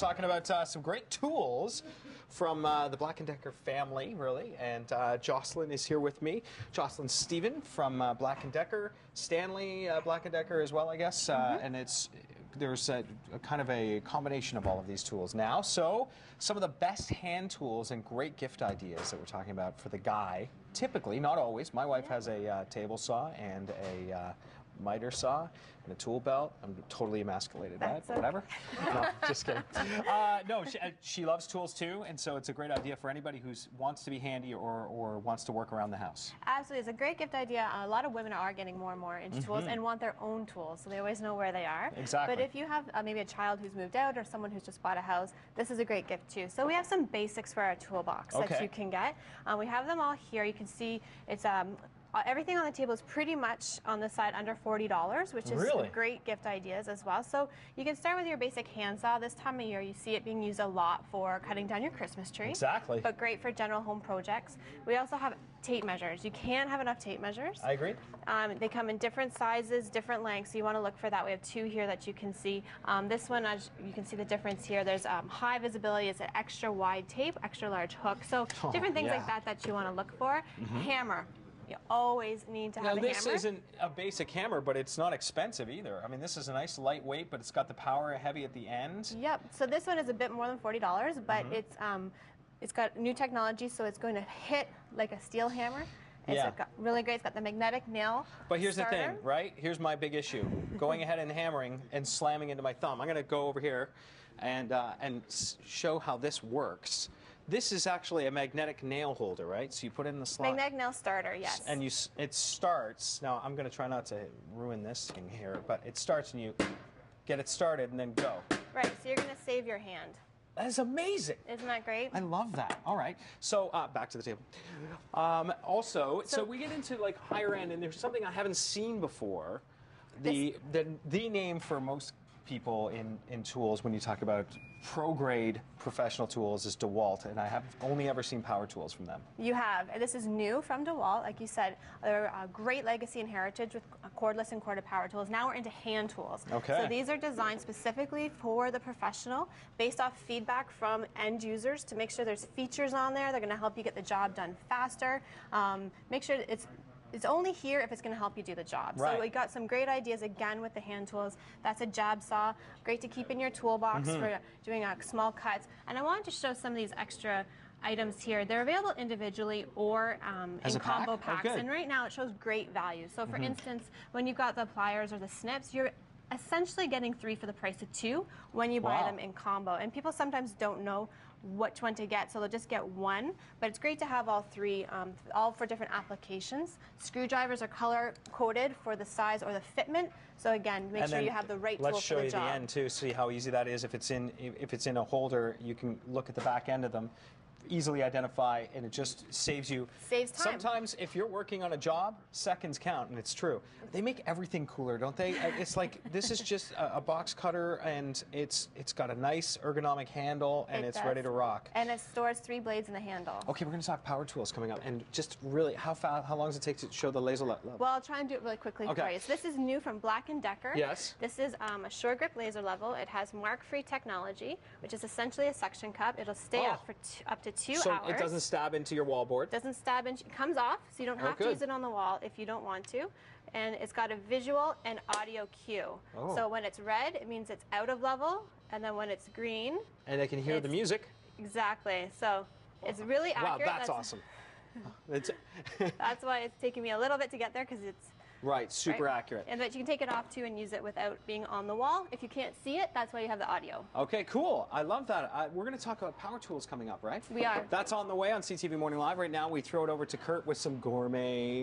talking about some great tools from the Black & Decker family, really. And Jocelyn is here with me. Jocelyn Stephen from Black & Decker, Stanley Black & Decker as well, I guess. And there's a kind of a combination of all of these tools now. So some of the best hand tools and great gift ideas that we're talking about for the guy. Typically, not always. My wife has a table saw and a miter saw and a tool belt. I'm totally emasculated by it, but whatever. No, just kidding. No, she loves tools too, and so it's a great idea for anybody who wants to be handy or wants to work around the house. Absolutely, it's a great gift idea. A lot of women are getting more and more into tools and want their own tools, so they always know where they are. Exactly. But if you have maybe a child who's moved out or someone who's just bought a house, this is a great gift too. So we have some basics for our toolbox that you can get. We have them all here. You can see it's everything on the table is pretty much on the side under $40, which is great gift ideas as well. So you can start with your basic handsaw. This time of year, you see it being used a lot for cutting down your Christmas tree. Exactly. But great for general home projects. We also have tape measures. You can't have enough tape measures. I agree. They come in different sizes, different lengths. So you want to look for that. We have two here that you can see. This one, as you can see the difference here. There's high visibility. It's an extra wide tape, extra large hook. So different things like that you want to look for. Hammer. You always need to have a hammer. Now, this isn't a basic hammer, but it's not expensive either. I mean, this is a nice lightweight, but it's got the power heavy at the end. Yep. So this one is a bit more than $40, but it's got new technology, so it's going to hit like a steel hammer. It's got really great. It's got the magnetic nail. But here's the thing, right? Here's my big issue: going ahead and hammering and slamming into my thumb. I'm going to go over here and show how this works. This is actually a magnetic nail holder, right? So you put it in the slot. Magnetic nail starter, yes. And it starts. Now, I'm going to try not to ruin this thing here, but it starts and you get it started and then go. Right, so you're going to save your hand. That is amazing. Isn't that great? I love that. All right. So back to the table. Also, so we get into like higher end, and there's something I haven't seen before. The name for most people in tools when you talk about pro-grade professional tools is DeWalt, and I have only ever seen power tools from them. You have. This is new from DeWalt. Like you said, they're a great legacy and heritage with cordless and corded power tools. Now we're into hand tools. Okay. So these are designed specifically for the professional, based off feedback from end users to make sure there's features on there. They're going to help you get the job done faster. Make sure it's only here if it's going to help you do the job. Right. So we got some great ideas again with the hand tools. That's a jab saw, great to keep in your toolbox for doing small cuts. And I wanted to show some of these extra items here. They're available individually or in combo packs. And right now it shows great value. So for instance, when you've got the pliers or the snips, you're essentially getting 3 for the price of 2 when you buy them in combo. And people sometimes don't know which one to get, so they'll just get one. But it's great to have all 3, all for different applications. Screwdrivers are color-coded for the size or the fitment. So again, make sure you have the right tool for the job. Let's show you the end too, see how easy that is. If it's in a holder, you can look at the back end of them, easily identify, and it just saves time. Sometimes if you're working on a job, seconds count, and it's true. They make everything cooler, don't they? It's like this is just a box cutter, and it's got a nice ergonomic handle, and it's ready to rock. And it stores 3 blades in the handle. Okay, we're going to talk power tools coming up, and just really how long does it take to show the laser level? Well, I'll try and do it really quickly for you. So this is new from Black & Decker. Yes. This is a sure grip laser level. It has mark-free technology, which is essentially a suction cup. It'll stay up for up to 2 hours. So it doesn't stab into your wall board? Doesn't stab into, it comes off, so you don't have to use it on the wall if you don't want to. And it's got a visual and audio cue. So when it's red, it means it's out of level, and then when it's green, and they can hear the music. Exactly. So it's really accurate. Wow, that's awesome. That's why it's taking me a little bit to get there, because it's super accurate. And that you can take it off too and use it without being on the wall. If you can't see it, that's why you have the audio. Okay, cool. I love that. We're going to talk about power tools coming up, right? We are. That's on the way on CTV Morning Live. Right now, we throw it over to Kurt with some gourmet